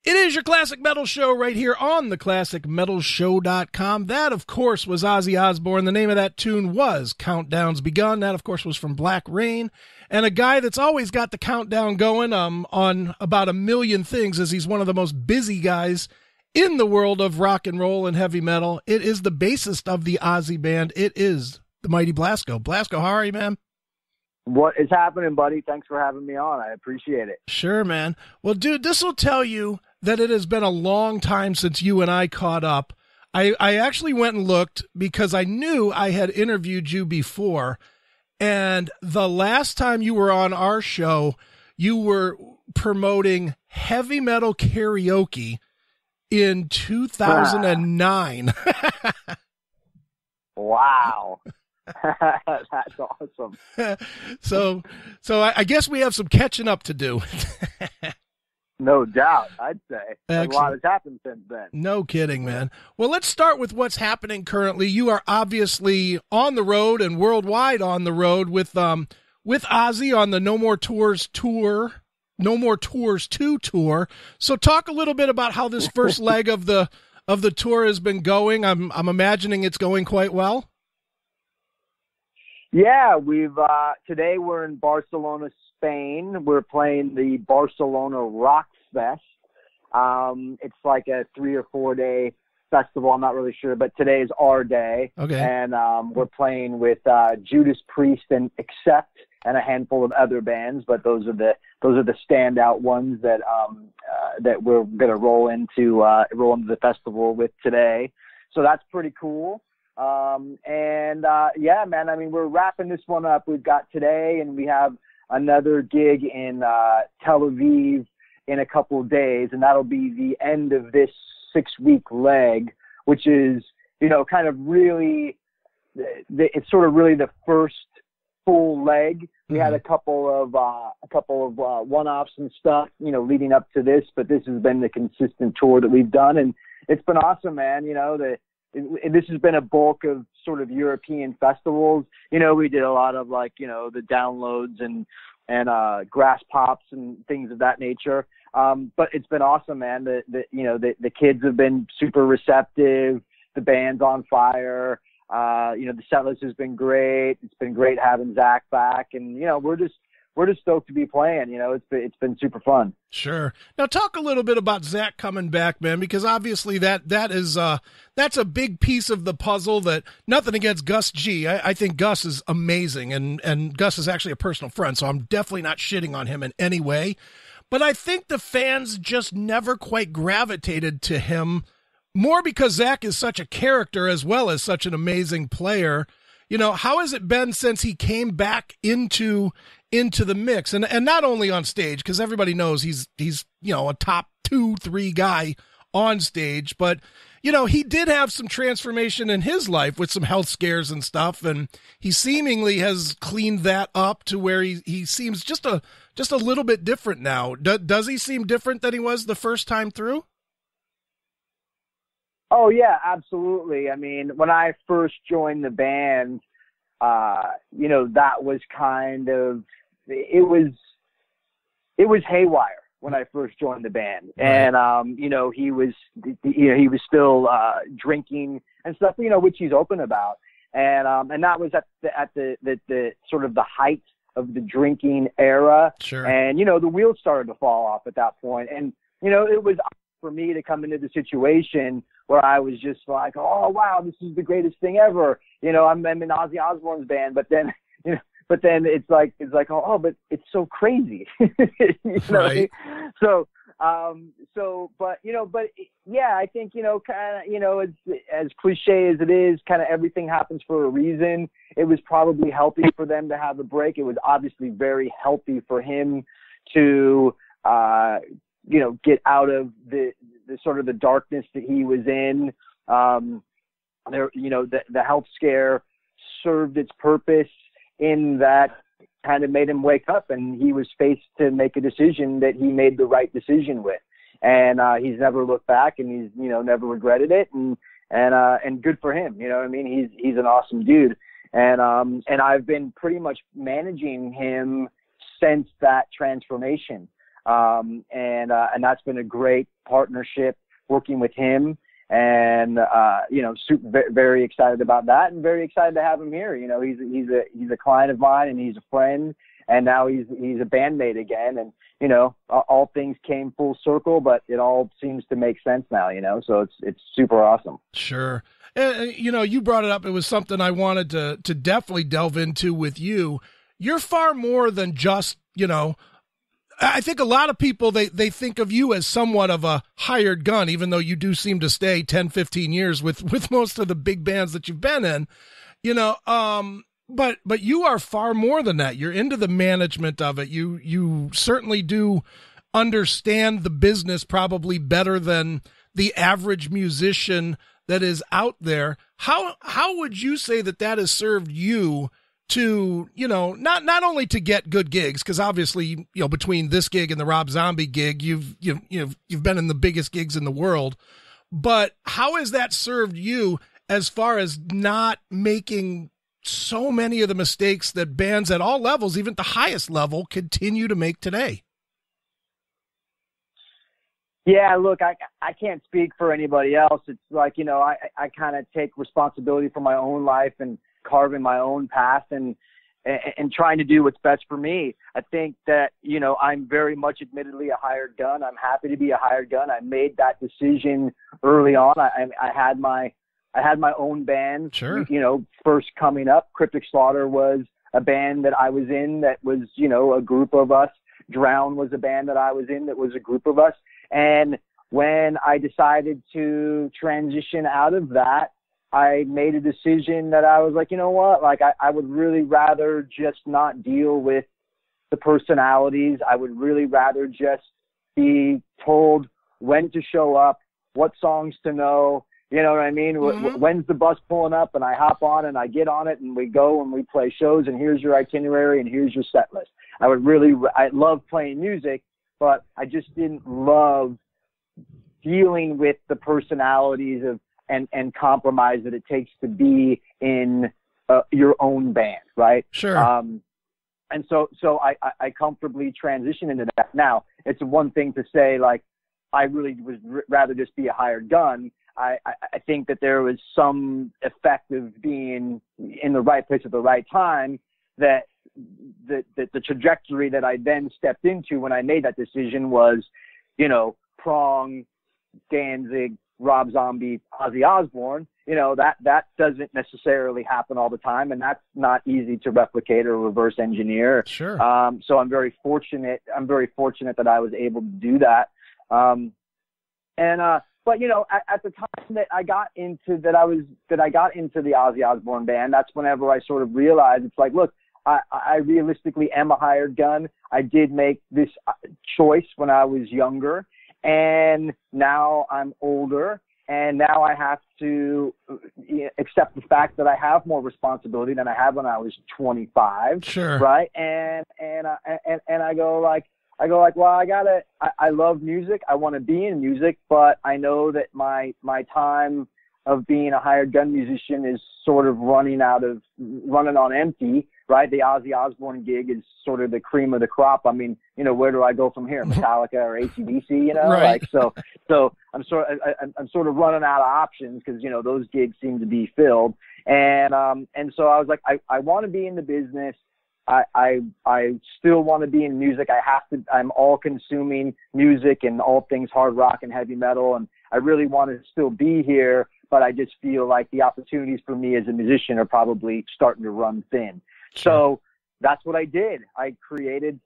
It is your Classic Metal Show right here on theclassicmetalshow.com. That, of course, was Ozzy Osbourne. The name of that tune was Countdown's Begun. That, of course, was from Black Rain. And a guy that's always got the countdown going on about a million things, as he's one of the most busy guys in the world of rock and roll and heavy metal. It is the bassist of the Ozzy band. It is the mighty Blasko. Blasko, how are you, man? What is happening, buddy? Thanks for having me on. I appreciate it. Sure, man. Well, dude, this will tell you that it has been a long time since you and I caught up. I actually went and looked because I knew I had interviewed you before. And the last time you were on our show, you were promoting heavy metal karaoke in 2009. Wow. That's awesome. So I guess we have some catching up to do. No doubt, I'd say. Excellent. A lot has happened since then. No kidding, man. Well, let's start with what's happening currently. You are obviously on the road and worldwide on the road with Ozzy on the No More Tours 2 tour. So talk a little bit about how this first leg of the tour has been going. I'm imagining it's going quite well. Yeah, we've today we're in Barcelona, Spain. We're playing the Barcelona Rocks Fest. It's like a 3 or 4 day festival. I'm not really sure, but today is our day. Okay. And we're playing with Judas Priest and Accept and a handful of other bands, but those are the standout ones that we're gonna roll into the festival with today. So that's pretty cool. Yeah, man, I mean, we're wrapping this one up. We've got today and we have another gig in Tel Aviv in a couple of days, and that'll be the end of this 6-week leg, which is, kind of really, it's sort of really the first full leg. We had a couple of one-offs and stuff, leading up to this, but this has been the consistent tour that we've done, and it's been awesome, man. This has been a bulk of sort of European festivals. We did a lot of the downloads and grass pops and things of that nature. But it's been awesome, man. The kids have been super receptive. The band's on fire. The set list has been great. It's been great having Zakk back, and we're just stoked to be playing. It's been super fun. Sure. Now talk a little bit about Zakk coming back, man, because obviously that's a big piece of the puzzle. That nothing against Gus G. I think Gus is amazing, and Gus is actually a personal friend, so I'm definitely not shitting on him in any way. But I think the fans just never quite gravitated to him, more because Zakk is such a character as well as such an amazing player. How has it been since he came back into the mix, and not only on stage, because everybody knows he's a top 2-3 guy on stage, but he did have some transformation in his life with some health scares and stuff, and he seemingly has cleaned that up to where he seems just a little bit different now. Does he seem different than he was the first time through? Oh yeah, absolutely. I mean, when I first joined the band, that was kind of, it was haywire when I first joined the band. Right. And, he was still, drinking and stuff, which he's open about. And that was at the sort of the height of the drinking era. Sure. And, the wheels started to fall off at that point. And, it was for me to come into the situation where I was just like, oh wow, this is the greatest thing ever. I'm in Ozzy Osbourne's band, but then it's like, oh, but it's so crazy. Right. So, but yeah, I think, as cliche as it is, kind of everything happens for a reason. It was probably healthy for them to have a break. It was obviously very healthy for him to, get out of the sort of the darkness that he was in. The health scare served its purpose in that kind of made him wake up, and he was faced to make a decision that he made the right decision with. And he's never looked back, and he's, never regretted it. And good for him. He's an awesome dude. And I've been pretty much managing him since that transformation. And that's been a great partnership working with him. And, very excited about that, and very excited to have him here. He's a client of mine, and he's a friend, and now he's a bandmate again. And, all things came full circle, but it all seems to make sense now, so it's super awesome. Sure. You brought it up. It was something I wanted to definitely delve into with you. You're far more than just, I think a lot of people, they think of you as somewhat of a hired gun, even though you do seem to stay 10, 15 years with most of the big bands that you've been in, but you are far more than that. You're into the management of it. You certainly do understand the business probably better than the average musician that is out there. How would you say that has served you to, not only to get good gigs, because obviously, between this gig and the Rob Zombie gig, you've been in the biggest gigs in the world, but how has that served you as far as not making so many of the mistakes that bands at all levels, even at the highest level, continue to make today? Yeah, look, I can't speak for anybody else. It's like, I kind of take responsibility for my own life and carving my own path and trying to do what's best for me. I think that, I'm very much admittedly a hired gun. I'm happy to be a hired gun. I made that decision early on. I had my own band, sure. First coming up. Cryptic Slaughter was a band that I was in that was, a group of us. Drown was a band that I was in that was a group of us. And when I decided to transition out of that, I made a decision that I was like, you know what, like I would really rather just not deal with the personalities. I would really rather just be told when to show up, what songs to know. You know what I mean? Mm-hmm. When's the bus pulling up, and I hop on and I get on it and we go and we play shows, and here's your itinerary and here's your set list. I love playing music, but I just didn't love dealing with the personalities and compromise that it takes to be in your own band, right? Sure. And so I comfortably transitioned into that. Now, it's one thing to say, like, I really would rather just be a hired gun. I think that there was some effect of being in the right place at the right time, that the trajectory that I then stepped into when I made that decision was, Prong, Danzig, Rob Zombie, Ozzy Osbourne. That doesn't necessarily happen all the time, and that's not easy to replicate or reverse engineer. Sure. So I'm very fortunate that I was able to do that. But at the time that I got into the Ozzy Osbourne band, that's whenever I sort of realized it's like, look, I realistically am a hired gun. I did make this choice when I was younger, and now I'm older, and now I have to accept the fact that I have more responsibility than I had when I was 25. Sure. Right. And I go like, well, I love music. I want to be in music, but I know that my time of being a hired gun musician is sort of running on empty, right? The Ozzy Osbourne gig is sort of the cream of the crop. I mean, where do I go from here? Metallica or AC/DC, Right. so I'm sort of running out of options because, those gigs seem to be filled. And so I was like, I want to be in the business. I still want to be in music. I'm all consuming music and all things hard rock and heavy metal. And I really want to still be here, but I just feel like the opportunities for me as a musician are probably starting to run thin. Sure. So that's what I did. I created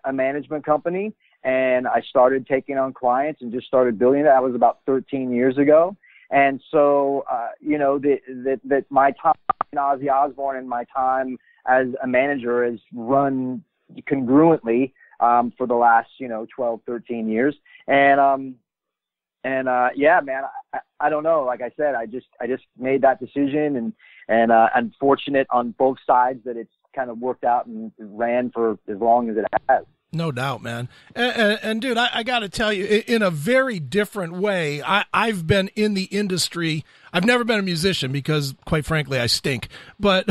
a management company, and I started taking on clients and just started building it. That was about 13 years ago. And so, that my time in Ozzy Osbourne and my time as a manager has run congruently for the last 12, 13 years. And yeah, man, I don't know. Like I said, I just made that decision, and I'm fortunate on both sides that it's kind of worked out and ran for as long as it has. No doubt, man. And dude, I got to tell you, in a very different way, I've been in the industry. I've never been a musician because, quite frankly, I stink. But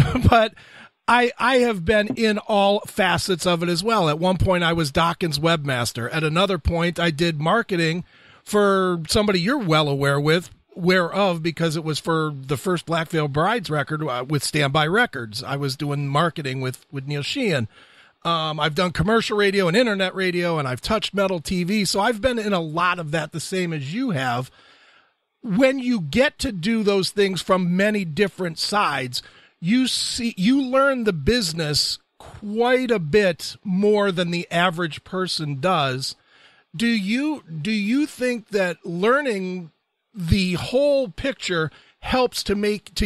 I have been in all facets of it as well. At one point, I was Dawkins webmaster. At another point, I did marketing for somebody you're well aware of because it was for the first Black Veil Brides record with Standby Records. I was doing marketing with Neil Sheehan. I've done commercial radio and internet radio, and I've touched metal TV. So I've been in a lot of that, the same as you have. When you get to do those things from many different sides, you learn the business quite a bit more than the average person does. Do you think that learning the whole picture helps to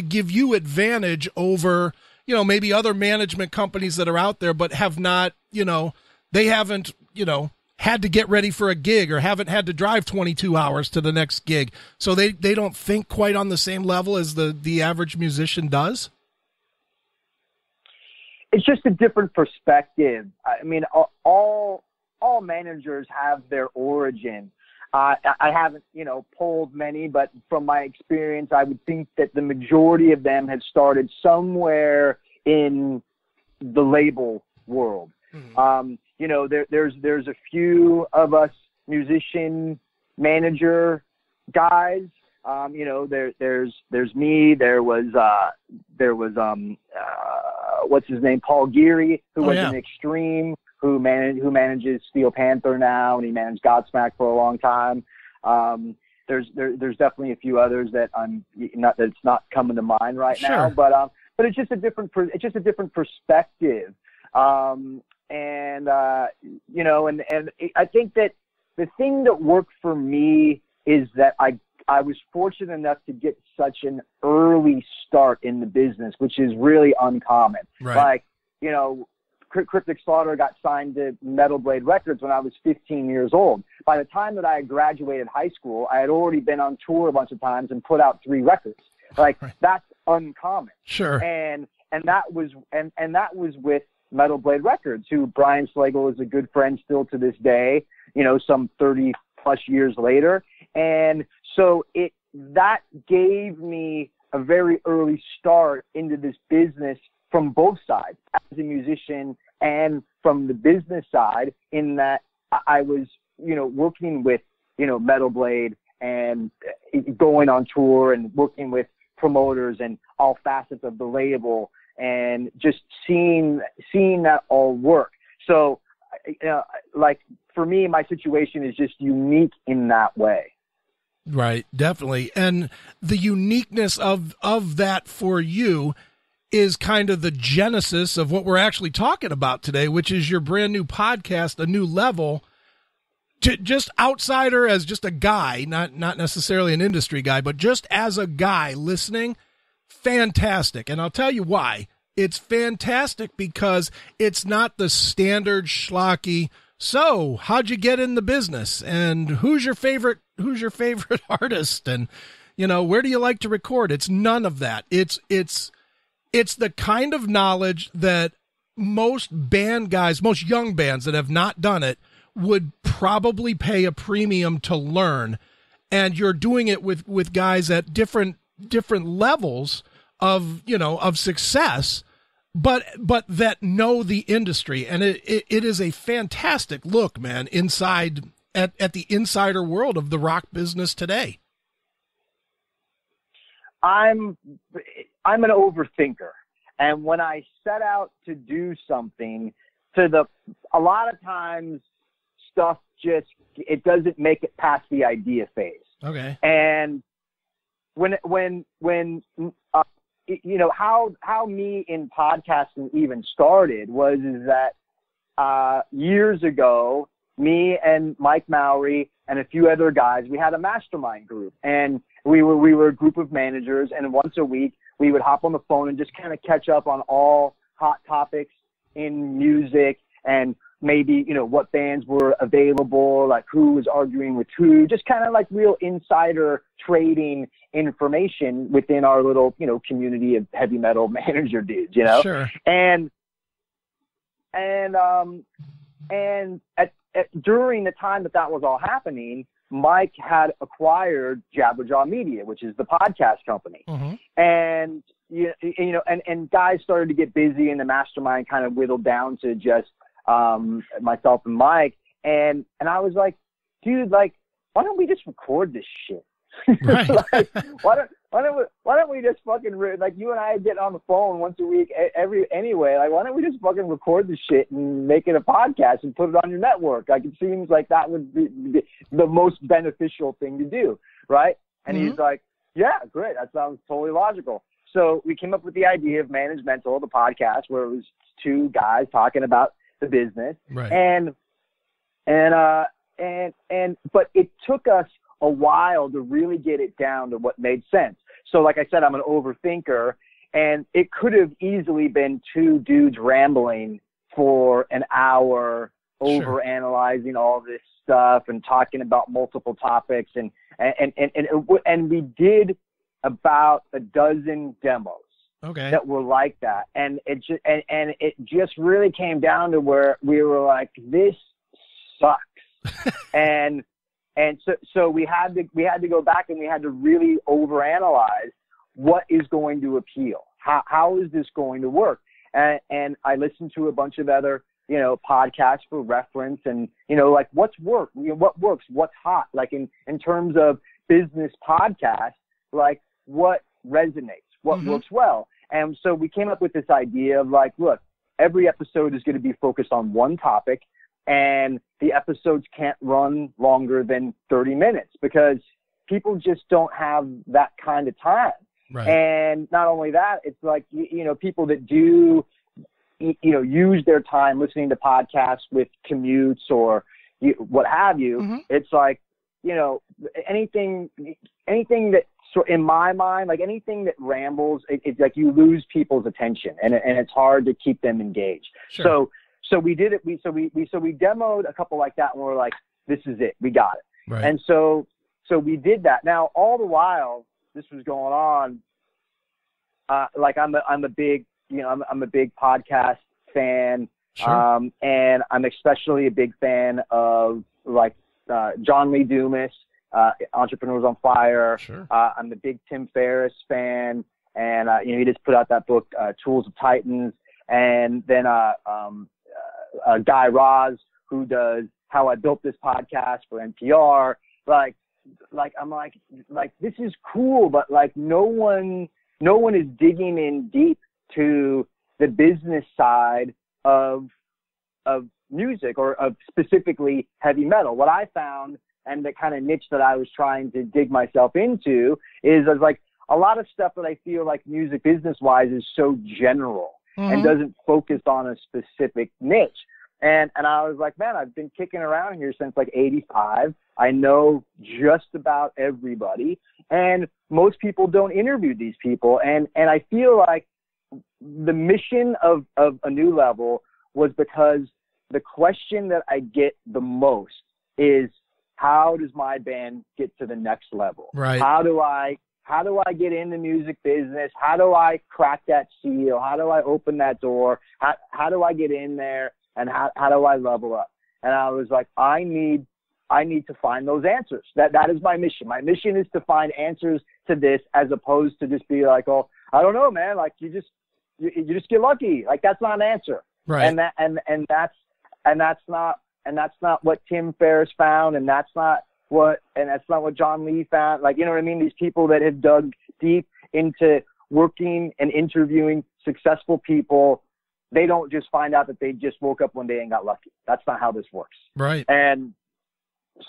give you advantage over, maybe other management companies that are out there, but have not, they haven't, had to get ready for a gig or haven't had to drive 22 hours to the next gig. So they don't think quite on the same level as the average musician does? It's just a different perspective. I mean, all managers have their origin. I haven't, polled many, but from my experience, I would think that the majority of them have started somewhere in the label world. Mm-hmm. There's a few of us musician manager guys. There's me. There was what's his name, Paul Geary, who was an Extreme, who manages Steel Panther now, and he managed Godsmack for a long time. There's definitely a few others that that's not coming to mind right now, but it's just a different perspective. And I think that the thing that worked for me is that I was fortunate enough to get such an early start in the business, which is really uncommon. Right. Like, Cryptic Slaughter got signed to Metal Blade Records when I was 15 years old. By the time that I had graduated high school, I had already been on tour a bunch of times and put out 3 records. Like, that's uncommon. Sure. And that was with Metal Blade Records, who Brian Slagle is a good friend still to this day, some 30 plus years later. And so that gave me a very early start into this business from both sides, as a musician and from the business side, in that I was, working with, Metal Blade and going on tour and working with promoters and all facets of the label and just seeing that all work. So, like, for me, my situation is just unique in that way. Right, definitely. And the uniqueness of that for you is kind of the genesis of what we're actually talking about today, which is your brand new podcast, A New Level. Just outsider, as just a guy, not necessarily an industry guy, but just as a guy listening, fantastic. And I'll tell you why. It's fantastic because it's not the standard schlocky, so how'd you get in the business? And who's your favorite artist? And, where do you like to record? It's none of that. It's the kind of knowledge that most band guys, most young bands that have not done it, would probably pay a premium to learn. And you're doing it with guys at different levels of success, but that know the industry. And it is a fantastic look, man, inside at the insider world of the rock business today. I'm an overthinker. And when I set out to do something, a lot of times stuff it doesn't make it past the idea phase. Okay. And when how me in podcasting even started is that years ago, me and Mike Mowry and a few other guys, we had a mastermind group, and we were a group of managers, and once a week we would hop on the phone and just kind of catch up on all hot topics in music, and maybe, what bands were available, like who was arguing with who, just kind of like real insider trading information within our little, community of heavy metal manager dudes, Sure. And during the time that was all happening, Mike had acquired Jabberjaw Media, which is the podcast company. Mm-hmm. And and guys started to get busy, and the mastermind kind of whittled down to just myself and Mike. And I was like, dude, like, why don't we just record this shit? Right. Like, why don't we just fucking, like, you and I get on the phone once a week anyway, like, why don't we just fucking record this shit and make it a podcast and put it on your network? Like, it seems like that would be the most beneficial thing to do, right? And he's like, yeah, great, that sounds totally logical. So we came up with the idea of Managemental, the podcast, where it was two guys talking about the business. Right. But it took us a while to really get it down to what made sense. So like I said, I'm an overthinker, and it could have easily been two dudes rambling for an hour, overanalyzing all this stuff and talking about multiple topics. And we did about a dozen demos that were like that. And it just really came down to where we were like, this sucks. and so we had to go back, and we had to really overanalyze what is going to appeal. How is this going to work? And I listened to a bunch of other, podcasts for reference, and, like, what works, what's hot, like in terms of business podcasts, like what resonates, what works well. And so we came up with this idea of like, look, every episode is going to be focused on one topic, and the episodes can't run longer than 30 minutes because people just don't have that kind of time. Right. And not only that, it's like, people that do, use their time listening to podcasts with commutes or what have you. It's like, anything that, so in my mind, like anything that rambles, it's like you lose people's attention, and it's hard to keep them engaged. Sure. So we did it. We demoed a couple like that, and we're like, this is it. We got it. Right. And so we did that. Now, all the while this was going on, like I'm a big podcast fan. Sure. And I'm especially a big fan of like John Lee Dumas, Entrepreneurs on Fire. Sure. I'm a big Tim Ferriss fan, and he just put out that book, Tools of Titans. And then Guy Raz, who does How I Built This Podcast for NPR. Like I'm like this is cool, but like no one is digging in deep to the business side of music, or of specifically heavy metal. What I found, and the kind of niche that I was trying to dig myself into, is I was like, a lot of stuff that I feel like music business wise is so general and doesn't focus on a specific niche. And I was like, man, I've been kicking around here since like 85. I know just about everybody, and most people don't interview these people. And I feel like the mission of A New Level was because the question that I get the most is, how does my band get to the next level? Right. How do I get in the music business? How do I crack that seal? How do I open that door? How do I get in there? And how do I level up? And I was like, I need to find those answers. That is my mission. My mission is to find answers to this, as opposed to just be like, oh, I don't know, man. Like you just get lucky. Like that's not an answer. Right. And that's not what Tim Ferriss found, and that's not what John Lee found. Like, you know what I mean? These people that have dug deep into working and interviewing successful people, they don't just find out that they just woke up one day and got lucky. That's not how this works. Right. And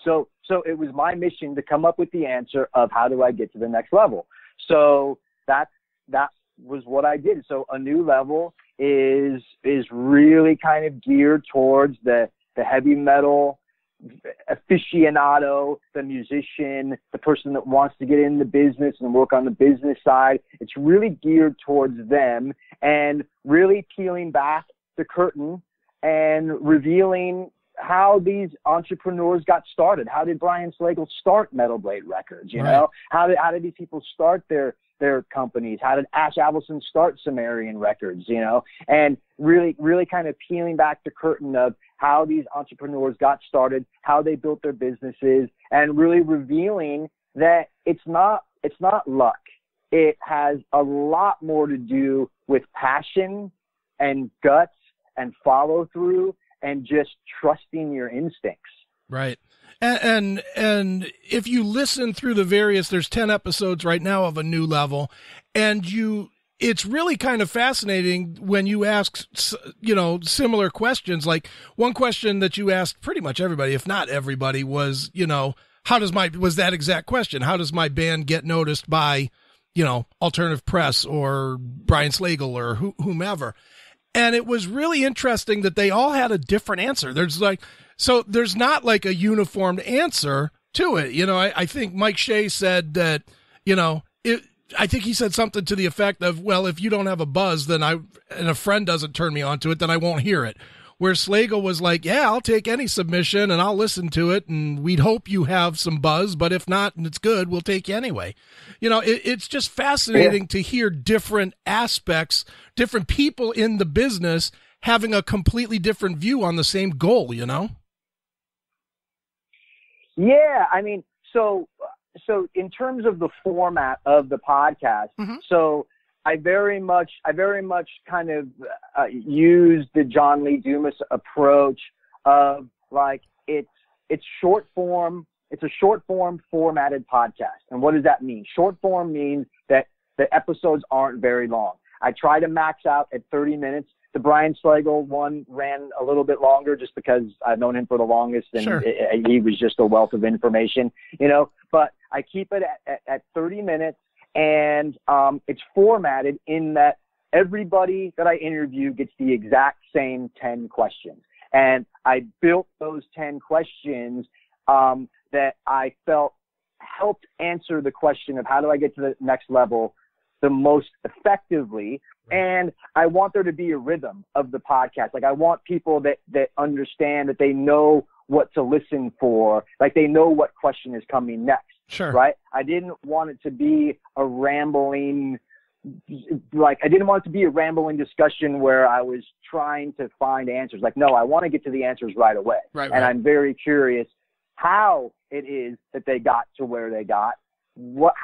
so it was my mission to come up with the answer of how do I get to the next level. So that was what I did. So A New Level is really kind of geared towards the heavy metal aficionado, the musician, the person that wants to get in the business and work on the business side. It's really geared towards them, and really peeling back the curtain and revealing how these entrepreneurs got started. How did Brian Slagle start Metal Blade Records? You know, how did these people start their companies? How did Ash Avildsen start Sumerian Records? You know, and really kind of peeling back the curtain of how these entrepreneurs got started, how they built their businesses, and really revealing that it's not luck. it has a lot more to do with passion and guts and follow through and just trusting your instincts. Right. And if you listen through there's 10 episodes right now of A New Level, and it's really kind of fascinating when you ask, similar questions. Like one question that you asked pretty much everybody, if not everybody, was, was that exact question? How does my band get noticed by, alternative press or Brian Slagle or whomever? And it was really interesting that they all had a different answer. There's not like a uniformed answer to it. I think Mike Shea said that, I think he said something to the effect of, well, if you don't have a buzz, and a friend doesn't turn me on to it, then I won't hear it. Where Slagle was like, yeah, I'll take any submission and I'll listen to it, and we'd hope you have some buzz, but if not, and it's good, we'll take you anyway. It's just fascinating to hear different aspects, different people in the business having a completely different view on the same goal, Yeah, I mean, so in terms of the format of the podcast, so I very much kind of use the John Lee Dumas approach of like it's short form. It's a short form formatted podcast. And what does that mean? Short form means that the episodes aren't very long. I try to max out at 30 minutes. The Brian Slagle one ran a little bit longer just because I've known him for the longest, and sure. He was just a wealth of information, but I keep it at 30 minutes. And it's formatted in that everybody that I interview gets the exact same 10 questions. And I built those 10 questions that I felt helped answer the question of how do I get to the next level the most effectively. And I want there to be a rhythm of the podcast. Like I want people that understand that they know what to listen for, like they know what question is coming next. Sure. Right. I didn't want it to be a rambling discussion where I was trying to find answers. Like, no, I want to get to the answers right away. Right. And I'm very curious how it is that they got to where they got. What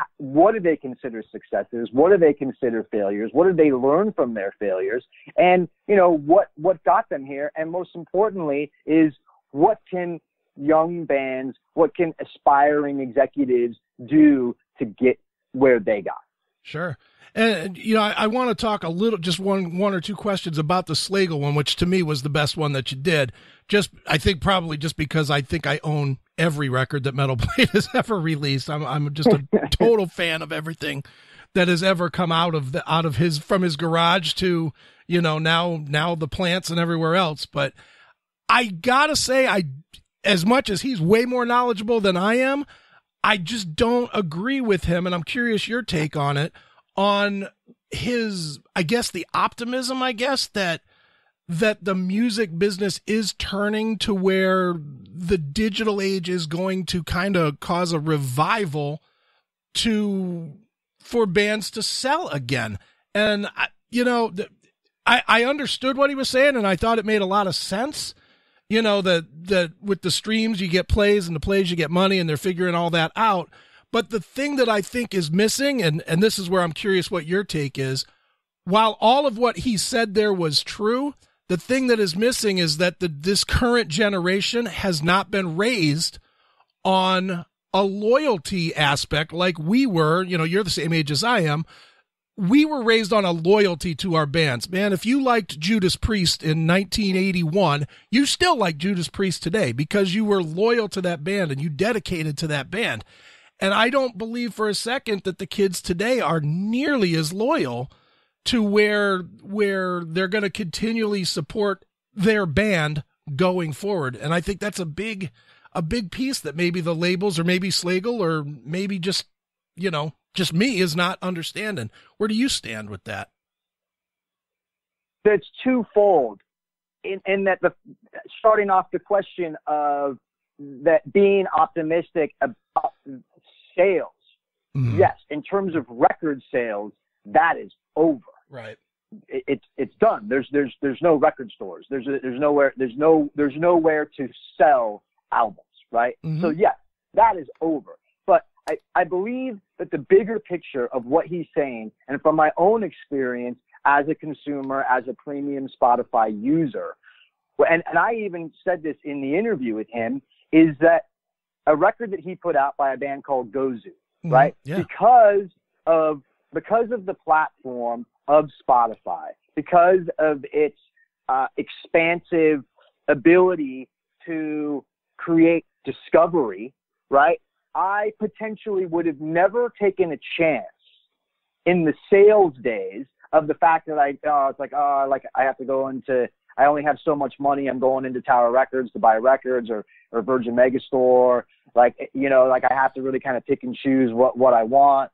do they consider successes? What do they consider failures? What did they learn from their failures? And, what got them here? And most importantly is what can young bands, what can aspiring executives do to get where they got? Sure. And, I want to talk a little, just one or two questions about the Slagle one, which to me was the best one that you did. I think probably just because I think I own every record that Metal Blade has ever released. I'm just a total fan of everything that has ever come from his garage to, now the plants and everywhere else. But I gotta say, as much as he's way more knowledgeable than I am, I just don't agree with him. And I'm curious your take on it, on his, the optimism, that the music business is turning to where the digital age is going to kind of cause a revival for bands to sell again. And, I understood what he was saying, and I thought it made a lot of sense. That with the streams you get plays and the plays you get money, and they're figuring all that out. But the thing that I think is missing, and this is where I'm curious what your take is, while all of what he said there was true, the thing that is missing is that this current generation has not been raised on a loyalty aspect like we were. You're the same age as I am. We were raised on a loyalty to our bands. Man, if you liked Judas Priest in 1981, you still like Judas Priest today because you were loyal to that band and you dedicated to that band. And I don't believe for a second that the kids today are nearly as loyal to where they're going to continually support their band going forward. And I think that's a big piece that maybe the labels or maybe Slagle or maybe just me is not understanding. Where do you stand with that? It's twofold in that starting off the question of that being optimistic about sales. Mm-hmm. Yes. In terms of record sales, that is over. Right. It's done. There's no record stores. There's nowhere to sell albums. Right. Mm-hmm. So yes, that is over. But I believe that the bigger picture of what he's saying, and from my own experience as a consumer, as a premium Spotify user, and I even said this in the interview with him, is that a record that he put out by a band called Gozu, right? Yeah. Because of the platform of Spotify, because of its expansive ability to create discovery, right? I potentially would have never taken a chance in the sales days of the fact that I have to go into, I only have so much money. I'm going into Tower Records to buy records or Virgin Megastore. I have to really kind of pick and choose what I want.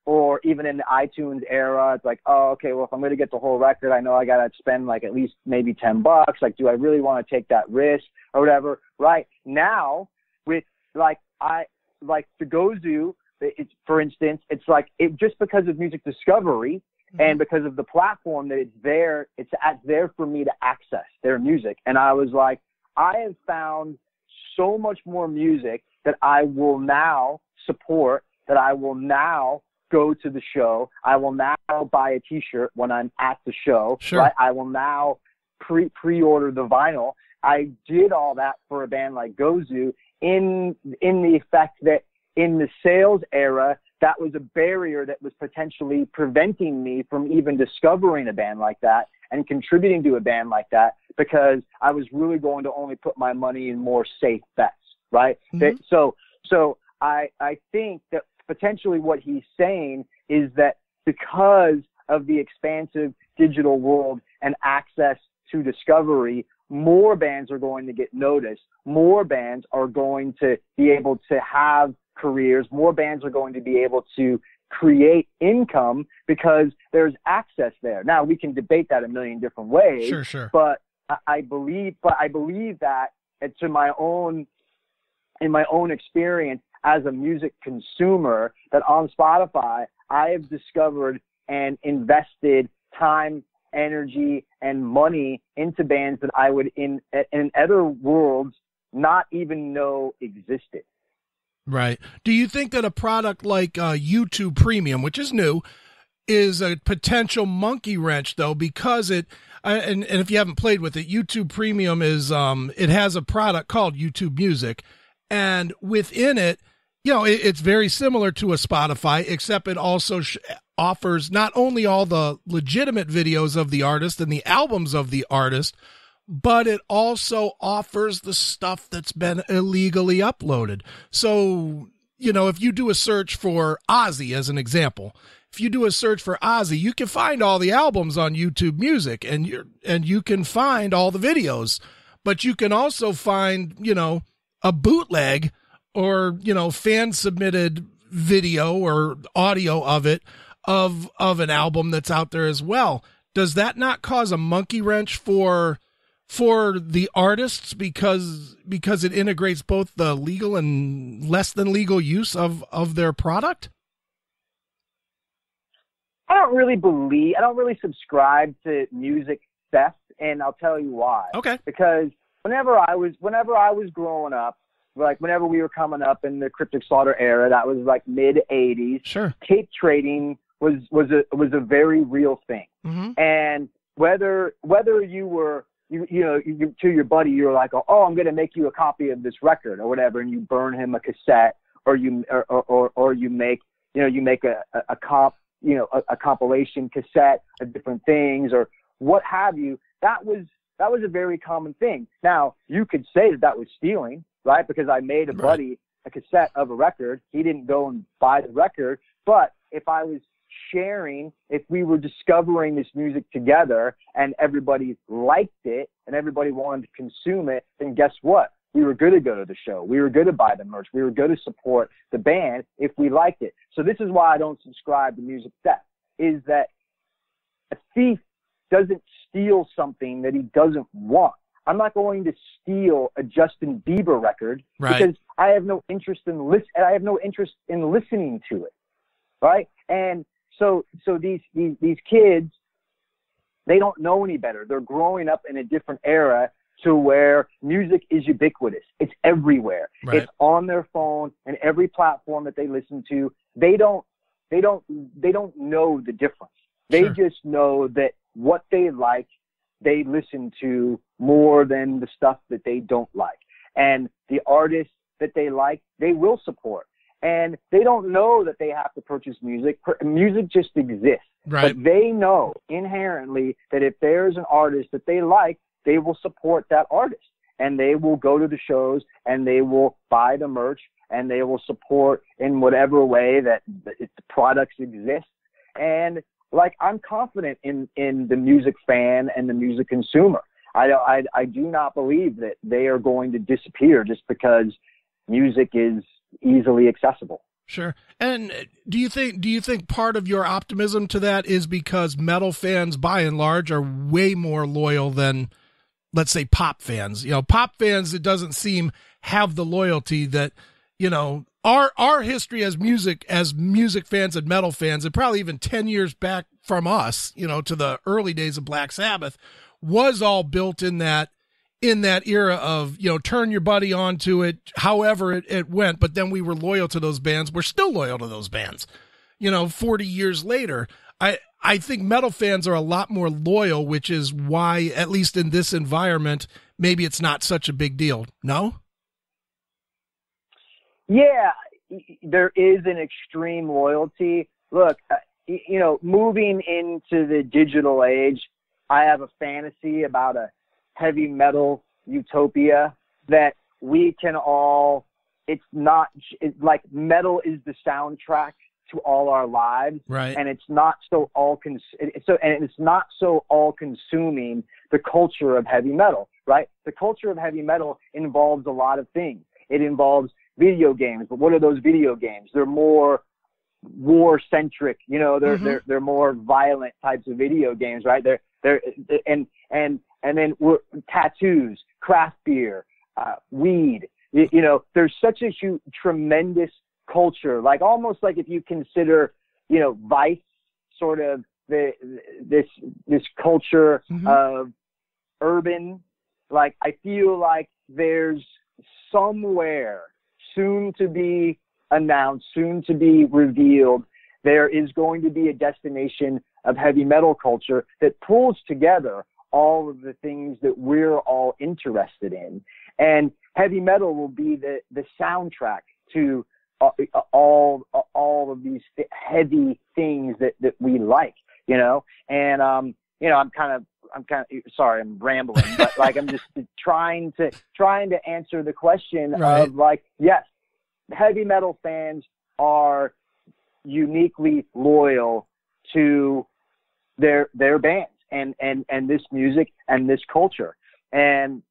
Or even in the iTunes era, it's like, oh, okay, well, if I'm going to get the whole record, I know I got to spend at least maybe $10. Do I really want to take that risk or whatever? Right now with the Gozu, for instance, it's just because of music discovery and because of the platform that it's there for me to access their music. And I was like, I have found so much more music that I will now support, that I will now go to the show. I will now buy a T-shirt when I'm at the show. Sure. Right? I will now pre-order the vinyl. I did all that for a band like Gozu in the effect that in the sales era, that was a barrier that was potentially preventing me from even discovering a band like that and contributing to a band like that, because I was really going to only put my money in more safe bets, right? Mm-hmm. So I think that potentially what he's saying is that because of the expansive digital world and access to discovery, more bands are going to get noticed. More bands are going to be able to have careers. More bands are going to be able to create income because there's access there. Now, we can debate that a million different ways. Sure. But I believe that in my own experience as a music consumer, that on Spotify, I have discovered and invested time, energy, and money into bands that I would in other worlds not even know existed. Right. Do you think that a product like YouTube Premium, which is new, is a potential monkey wrench, though, because and if you haven't played with it, YouTube Premium is it has a product called YouTube Music, and within it, it's very similar to a Spotify, except it also offers not only all the legitimate videos of the artist and the albums of the artist, but it also offers the stuff that's been illegally uploaded. So, if you do a search for Ozzy, as an example, if you do a search for Ozzy, you can find all the albums on YouTube Music, and you can find all the videos, but you can also find, a bootleg or, fan submitted video or audio of it, of an album that's out there as well. Does that not cause a monkey wrench for the artists because it integrates both the legal and less than legal use of their product? I don't really subscribe to music theft, and I'll tell you why. Okay. Because whenever I was growing up, whenever we were coming up in the Cryptic Slaughter era, that was mid '80s. Sure. Tape trading was a very real thing. Mm-hmm. And whether you were you to your buddy, you're like, oh, I'm going to make you a copy of this record or whatever, and you burn him a cassette, or you make a compilation cassette of different things or what have you. That was a very common thing. Now, you could say that was stealing, right? Because I made a buddy a cassette of a record. He didn't go and buy the record. But if I was sharing, if we were discovering this music together and everybody liked it and everybody wanted to consume it, then guess what? We were going to go to the show. We were going to buy the merch. We were going to support the band if we liked it. So this is why I don't subscribe to music theft, is that a thief doesn't steal something that he doesn't want. I'm not going to steal a Justin Bieber record because I have no interest in listening to it, right? And so these kids, they don't know any better. They're growing up in a different era. to where music is ubiquitous. It's everywhere. Right. It's on their phone and every platform that they listen to. They don't know the difference. They Sure. just know that what they like, they listen to more than the stuff that they don't like. And the artists that they like, they will support. And they don't know that they have to purchase music. Music just exists. Right. But they know inherently that if there's an artist that they like, they will support that artist. And they will go to the shows and they will buy the merch and they will support in whatever way that the products exist. And like, I'm confident in the music fan and the music consumer. I do not believe that they are going to disappear just because music is easily accessible. Sure. And do you think part of your optimism to that is because metal fans by and large are way more loyal than, let's say, pop fans? You know, pop fans, it doesn't seem, have the loyalty that, you know, our history as music fans and metal fans, and probably even 10 years back from us, you know, to the early days of Black Sabbath, was all built in that era of, you know, turn your buddy onto it, however it went. But then we were loyal to those bands. We're still loyal to those bands, you know, 40 years later. I think metal fans are a lot more loyal, which is why, at least in this environment, maybe it's not such a big deal. No? Yeah, there is an extreme loyalty. Look, you know, moving into the digital age, I have a fantasy about a heavy metal utopia that we can all, it's like metal is the soundtrack to all our lives. Right. And it's not so it's not so all consuming, the culture of heavy metal, right? The culture of heavy metal involves a lot of things. It involves video games, but what are those video games? They're more war centric, you know, they're more violent types of video games, right? And then tattoos, craft beer, weed, you know, there's such a tremendous culture, like almost like if you consider, you know, Vice sort of this culture of urban, like I feel like there's somewhere soon to be announced, soon to be revealed, there is going to be a destination of heavy metal culture that pulls together all of the things that we're all interested in. And heavy metal will be the soundtrack to all of these heavy things that we like, you know? And, you know, I'm kind of sorry, I'm rambling, but like, I'm just trying to answer the question right. of like, yes, heavy metal fans are uniquely loyal to their bands and this music and this culture. And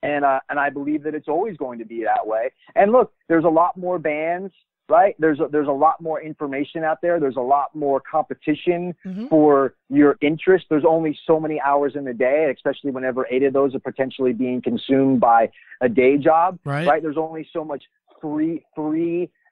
I believe that it's always going to be that way. And look, there's a lot more bands, right? There's a lot more information out there. There's a lot more competition for your interest. There's only so many hours in the day, especially whenever 8 of those are potentially being consumed by a day job, right? There's only so much free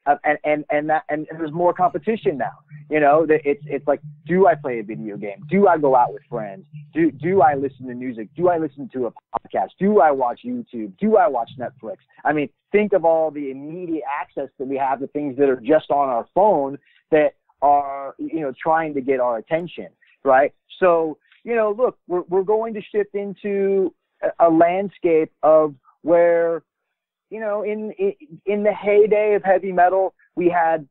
and there's more competition now. You know, it's like, do I play a video game? Do I go out with friends? Do I listen to music? Do I listen to a podcast? Do I watch YouTube? Do I watch Netflix? I mean, think of all the immediate access that we have to things that are just on our phone that are, you know, trying to get our attention, right? So, you know, look, we're going to shift into a landscape of where, you know, in the heyday of heavy metal, we had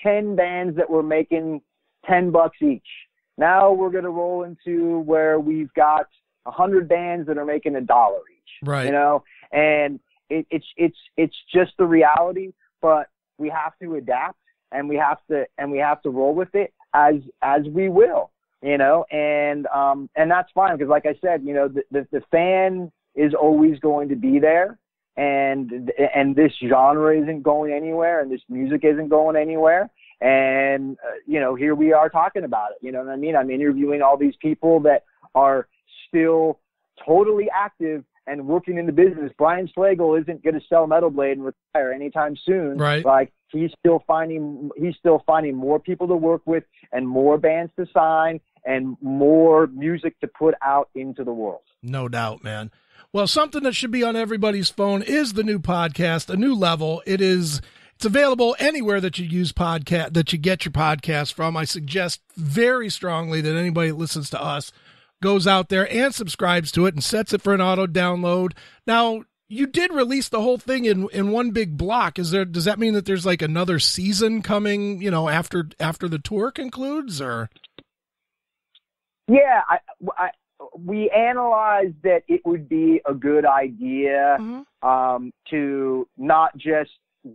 10 bands that were making $10 each. Now we're going to roll into where we've got 100 bands that are making $1 each. Right. You know, and it's just the reality, but we have to adapt and we have to roll with it as we will, you know, and that's fine. Because like I said, you know, the fan is always going to be there, and this genre isn't going anywhere, and this music isn't going anywhere. And, you know, here we are talking about it. You know what I mean? I'm interviewing all these people that are still totally active and working in the business. Brian Slagle isn't going to sell Metal Blade and retire anytime soon. Right. Like, he's still finding more people to work with and more bands to sign and more music to put out into the world. No doubt, man. Well, something that should be on everybody's phone is the new podcast, A New Level. It's available anywhere that you that you get your podcast from. I suggest very strongly that anybody that listens to us goes out there and subscribes to it and sets it for an auto download. Now, you did release the whole thing in one big block. Does that mean that there's like another season coming, after the tour concludes, or? Yeah, we analyzed that it would be a good idea to not just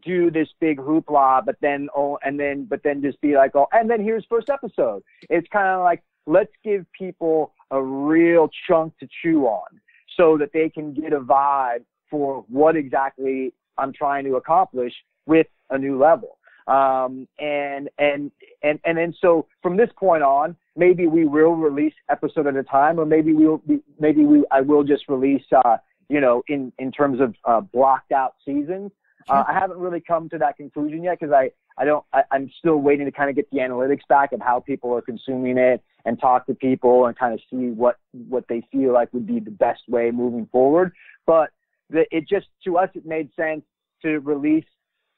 do this big hoopla, but then just be like, and then here's first episode. It's kind of like, let's give people a real chunk to chew on so that they can get a vibe for what exactly I'm trying to accomplish with A New Level. And then so from this point on, maybe we will release episode at a time, or I will just release, in terms of blocked out seasons. Sure. I haven't really come to that conclusion yet because I'm still waiting to kind of get the analytics back of how people are consuming it and talk to people and kind of see what they feel like would be the best way moving forward. But to us, it made sense to release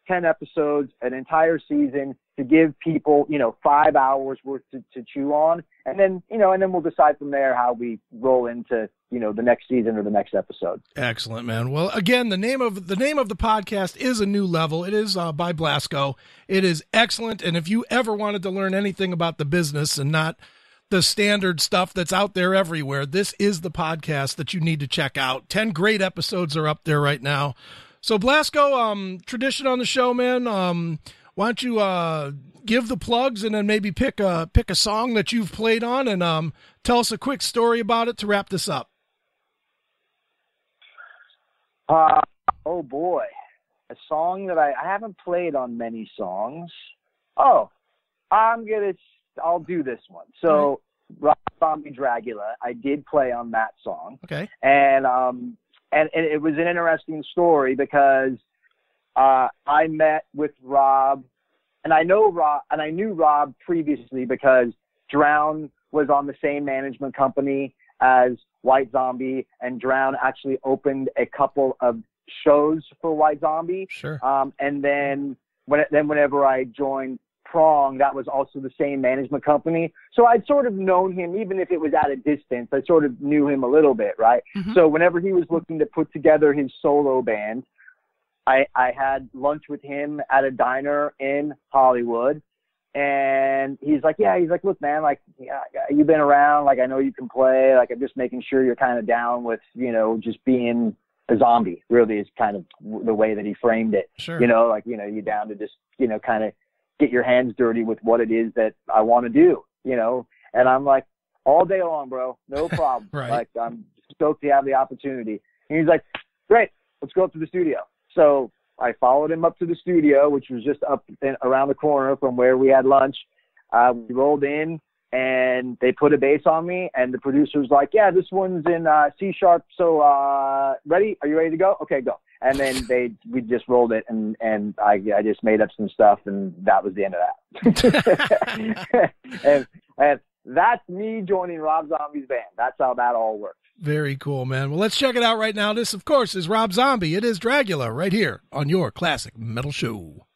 10 episodes, an entire season, to give people, 5 hours worth to chew on. And then we'll decide from there how we roll into, the next season or the next episode. Excellent, man. Well, again, the name of the podcast is A New Level. It is by Blasko. It is excellent. And if you ever wanted to learn anything about the business and not the standard stuff that's out there everywhere, this is the podcast that you need to check out. 10 great episodes are up there right now. So Blasko, tradition on the show, man. Why don't you give the plugs and then maybe pick a song that you've played on and tell us a quick story about it to wrap this up. Oh boy, a song that I haven't played on many songs. Oh, I'll do this one. So Rob Zombie Dragula, I did play on that song. Okay. And it was an interesting story because I met with Rob, and I knew Rob previously because Drown was on the same management company as White Zombie, and Drown actually opened a couple of shows for White Zombie. Sure. And then whenever I joined Prong, that was also the same management company. So I'd sort of known him, even if it was at a distance, I sort of knew him a little bit, right? Mm-hmm. So whenever he was looking to put together his solo band, I had lunch with him at a diner in Hollywood. And he's like, look, man, like, you've been around, like, I know you can play, like, I'm just making sure you're kind of down with, just being a zombie, really, is kind of the way that he framed it. Sure. You're down to just, kind of get your hands dirty with what it is that I want to do, and I'm like, all day long, bro, no problem. Right. Like, I'm stoked to have the opportunity. And he's like, great, let's go up to the studio. So I followed him up to the studio, which was just up around the corner from where we had lunch. We rolled in, and they put a bass on me, and the producer's like, yeah, this one's in C sharp. So ready? Are you ready to go? Okay, go. And then we just rolled it, and I just made up some stuff, and that was the end of that. and that's me joining Rob Zombie's band. That's how that all works. Very cool, man. Well, let's check it out right now. This, of course, is Rob Zombie. It is Dragula right here on your Classic Metal Show.